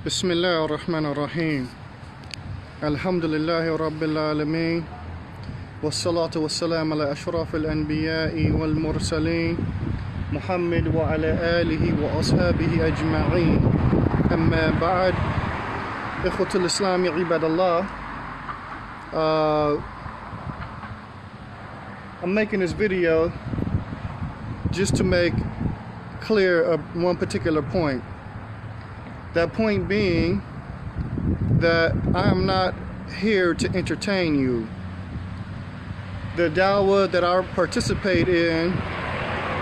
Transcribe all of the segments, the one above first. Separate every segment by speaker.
Speaker 1: بسم الله الرحمن الرحيم الحمد لله رب العالمين والصلاة والسلام على أشرف الأنبياء والمرسلين محمد وعلى آله وأصحابه أجمعين أما بعد إخوة الإسلام عباد الله I'm making this video just to make clear one particular point. That point being that I am not here to entertain you. The dawah that I participate in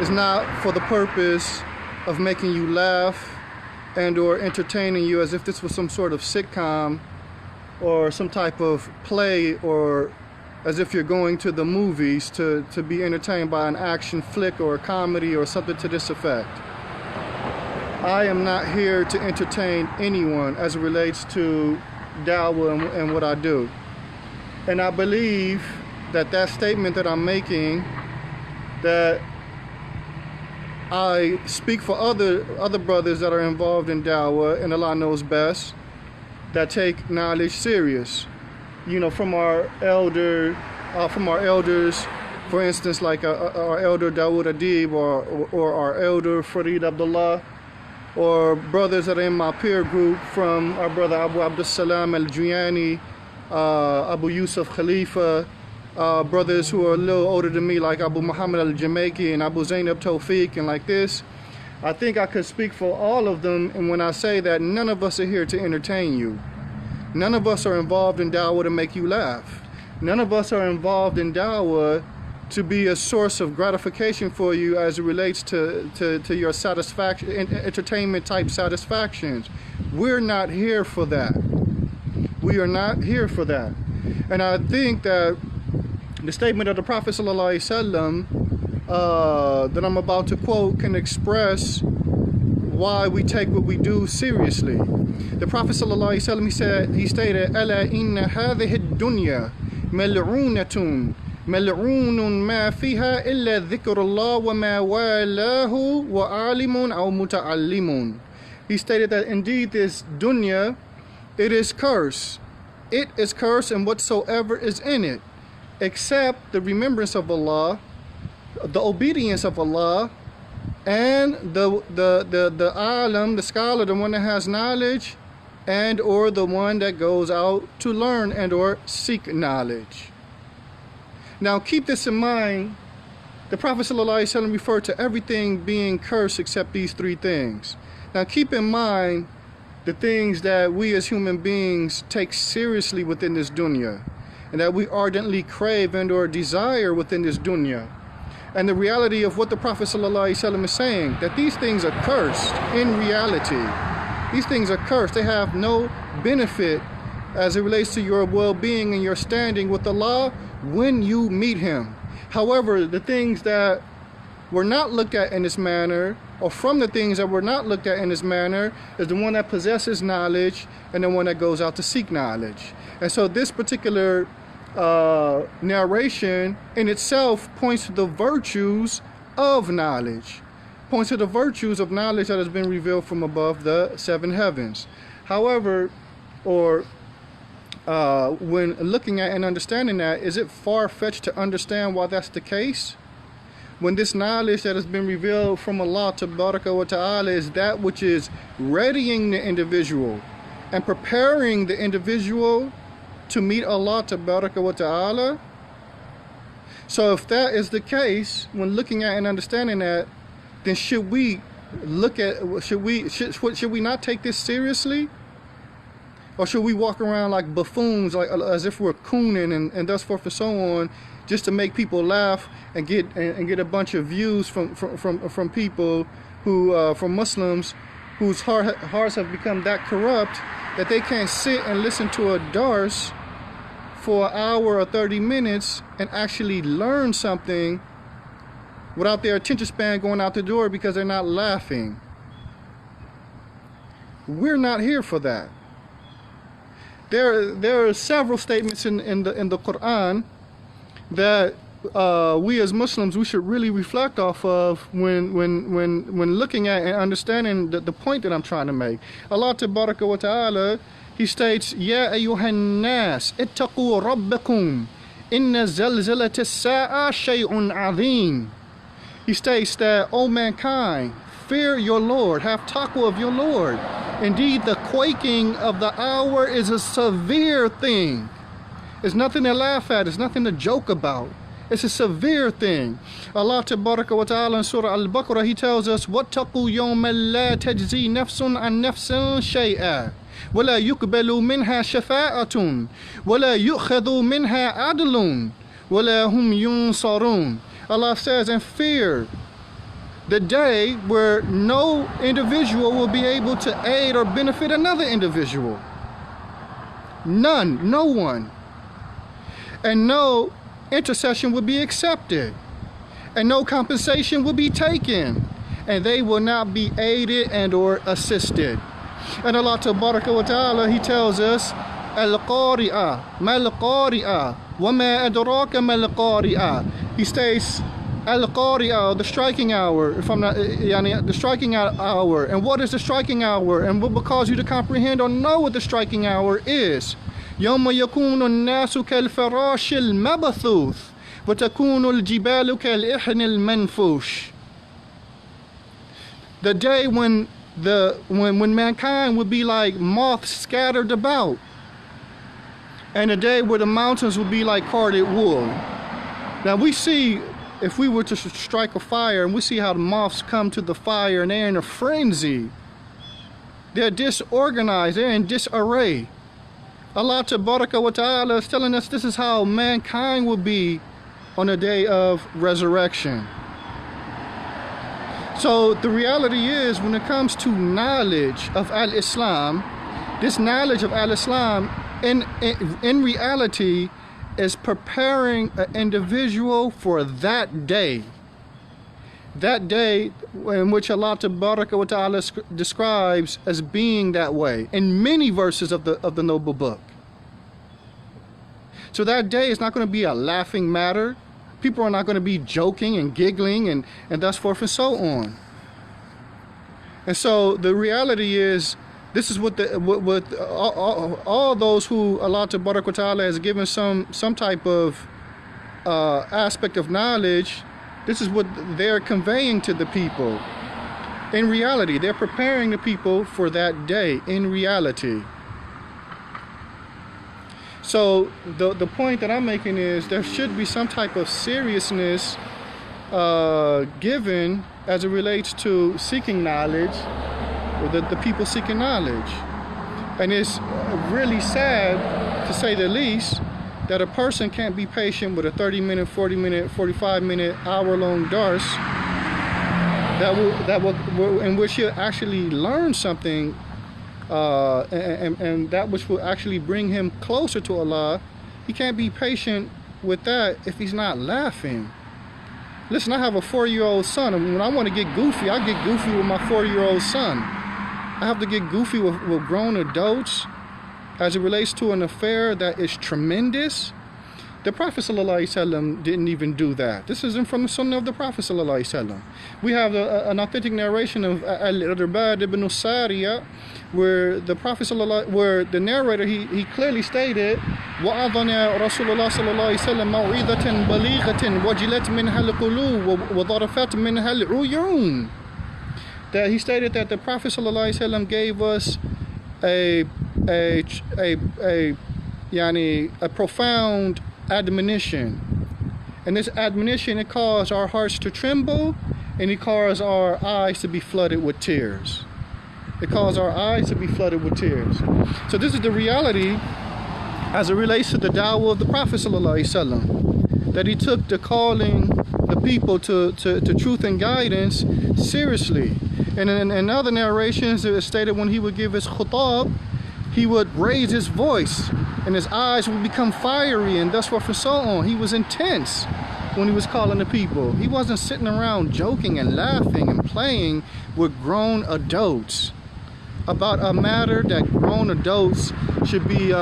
Speaker 1: is not for the purpose of making you laugh and or entertaining you as if this was some sort of sitcom or some type of play, or as if you're going to the movies to be entertained by an action flick or a comedy or something to this effect. I am not here to entertain anyone as it relates to dawah and what I do. And I believe that that statement that I'm making, that I speak for other brothers that are involved in dawah, and Allah knows best, that take knowledge serious. You know, from our elders, for instance, like our elder Dawood Adib or our elder Farid Abdullah, or brothers that are in my peer group, from our brother Abu Abdus Salam Al-Juyani, Abu Yusuf Khalifa, brothers who are a little older than me like Abu Muhammad Al-Jamaici and Abu Zainab Tawfiq and like this. I think I could speak for all of them, and when I say that none of us are here to entertain you. None of us are involved in dawah to make you laugh. None of us are involved in dawah to be a source of gratification for you as it relates to your satisfaction, entertainment type satisfactions. We're not here for that. We are not here for that. And I think that the statement of the Prophet ﷺ that I'm about to quote can express why we take what we do seriously. The Prophet ﷺ, he stated, "Ala inna hadhihi ad-dunya mal'unatun mal'unun ma fiha illa dhikrullah wa ma walahu wa alimun aw muta'allimun." He stated that indeed this dunya, it is cursed. It is cursed and whatsoever is in it, except the remembrance of Allah, the obedience of Allah, and the alim, the scholar, the one that has knowledge, and or the one that goes out to learn and or seek knowledge. Now keep this in mind. The Prophet ﷺ referred to everything being cursed except these three things. Now keep in mind the things that we as human beings take seriously within this dunya, and that we ardently crave and or desire within this dunya. And the reality of what the Prophet ﷺ is saying, that these things are cursed in reality. These things are cursed. They have no benefit as it relates to your well-being and your standing with Allah when you meet Him. However, the things that were not looked at in this manner, or from the things that were not looked at in this manner, is the one that possesses knowledge and the one that goes out to seek knowledge. And so this particular narration in itself points to the virtues of knowledge, points to the virtues of knowledge that has been revealed from above the seven heavens. However, when looking at and understanding that, is it far-fetched to understand why that's the case? When this knowledge that has been revealed from Allah Tabaraka wa Ta'ala is that which is readying the individual and preparing the individual to meet Allah Tabaraka wa Ta'ala. So if that is the case, when looking at and understanding that, then should we not take this seriously? Or should we walk around like buffoons, like as if we're cooning and thus forth and so on, just to make people laugh and get a bunch of views from people who from Muslims whose hearts have become that corrupt that they can't sit and listen to a dars for an hour or 30 minutes and actually learn something without their attention span going out the door because they're not laughing. We're not here for that. There are several statements in the Quran that we as Muslims, we should really reflect off of when looking at and understanding the point that I'm trying to make. Allah Tabaraka wa Ta'ala, He states, Ya ayyuhan nas, ittaqu rabbakum, inna zalzalata as-sa'a shay'un azim. He states that, O mankind, fear your Lord, have taqwa of your Lord. Indeed, the quaking of the hour is a severe thing. It's nothing to laugh at, it's nothing to joke about. It's a severe thing. Allah Tabaraka wa Ta'ala in Surah Al-Baqarah, He tells us, وَاتَّقُوا يَوْمًا لَا تَجْزِي نَفْسٌ عَنْ نَفْسٍ شَيْئًا وَلَا يُقْبَلُ مِنْهَا شَفَاعَةٌ وَلَا يُؤْخَذُ مِنْهَا عَدْلٌ وَلَا هُمْ يُنصَرُونَ. Allah says, and fear the day where no individual will be able to aid or benefit another individual. None, no one. And no intercession will be accepted. And no compensation will be taken. And they will not be aided and or assisted. And Allah Tabaraka wa Ta'ala, He tells us, Al-Qari'ah, Mal-Qari'ah, wa ma adraka mal-Qari'ah. He states, Al-Qari'ah, the striking hour, the striking hour. And what is the striking hour? And what will cause you to comprehend or know what the striking hour is? يوم يكون الناس كالفراش المبثوث وتكون الجبال كالإحن المنفوش. The day when mankind would be like moths scattered about, and a day where the mountains would be like carded wool. Now we see, if we were to strike a fire, and we see how the moths come to the fire and they're in a frenzy, they're disorganized, they're in disarray. Allah Tabaraka wa Ta'ala is telling us this is how mankind will be on the day of resurrection. So the reality is, when it comes to knowledge of Al-Islam, this knowledge of Al-Islam in reality is preparing an individual for that day. That day in which Allah Tabaraka wa Ta'ala describes as being that way in many verses of the noble book. So that day is not going to be a laughing matter. People are not going to be joking and giggling and thus forth and so on. And so the reality is, this is what all those who Allah Tabaraka wa Ta'ala has given some type of aspect of knowledge, this is what they're conveying to the people. In reality, they're preparing the people for that day in reality. So the point that I'm making is there should be some type of seriousness given as it relates to seeking knowledge, or the people seeking knowledge. And it's really sad, to say the least, that a person can't be patient with a 30-minute, 40-minute, 45-minute, hour-long dars in which he'll actually learn something, and that which will actually bring him closer to Allah. He can't be patient with that if he's not laughing. Listen, I have a 4-year-old son, and when I want to get goofy, I get goofy with my 4-year-old son. I have to get goofy with grown adults as it relates to an affair that is tremendous. The Prophet ﷺ didn't even do that. This isn't from the Sunnah of the Prophet ﷺ. We have an authentic narration of Al-Irbad ibn Sariya, where the Prophet where the narrator he clearly stated, وَأَضَنَا رَسُولُ اللَّهِ صَلَّى اللَّهُ عَلَيْهِ وسلم مَوْعِظَةً بَلِيغَةً وَجِلَتْ مِنْهَا الْقُلُوبُ وَضَرَفَتْ مِنْهَا الْعُيُونُ. That he stated that the Prophet ﷺ gave us a profound admonition, and this admonition, it caused our hearts to tremble, and it caused our eyes to be flooded with tears. It caused our eyes to be flooded with tears. So this is the reality as it relates to the dawah of the Prophet ﷺ, that he took the calling the people to truth and guidance seriously. And in other narrations, it stated when he would give his khutab, he would raise his voice and his eyes would become fiery and thus forth and so on. He was intense when he was calling the people. He wasn't sitting around joking and laughing and playing with grown adults about a matter that grown adults should be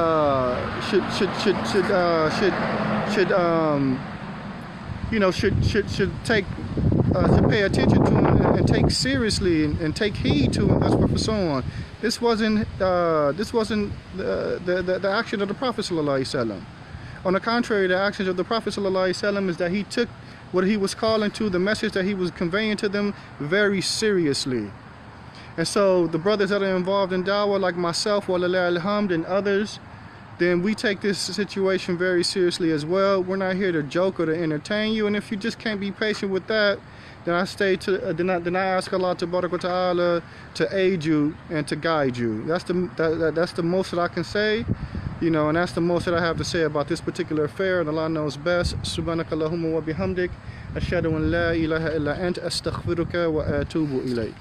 Speaker 1: should take to pay attention to and take seriously and take heed to, and that's what so on. This wasn't the action of the Prophet sallallahu alaihi wasallam. On the contrary, the actions of the Prophet sallallahu alaihi wasallam is that he took what he was calling to, the message that he was conveying to them, very seriously. And so the brothers that are involved in dawah, like myself, walillahi alhamd, and others, then we take this situation very seriously as well. We're not here to joke or to entertain you, and if you just can't be patient with that, then I ask Allah Ta'ala to aid you and to guide you. That's the most that I can say, and that's the most that I have to say about this particular affair, and Allah knows best. Subhanakallahumma wa bihamdik, ashhadu an la ilaha illa anta, astaghfiruka wa atubu ilayk.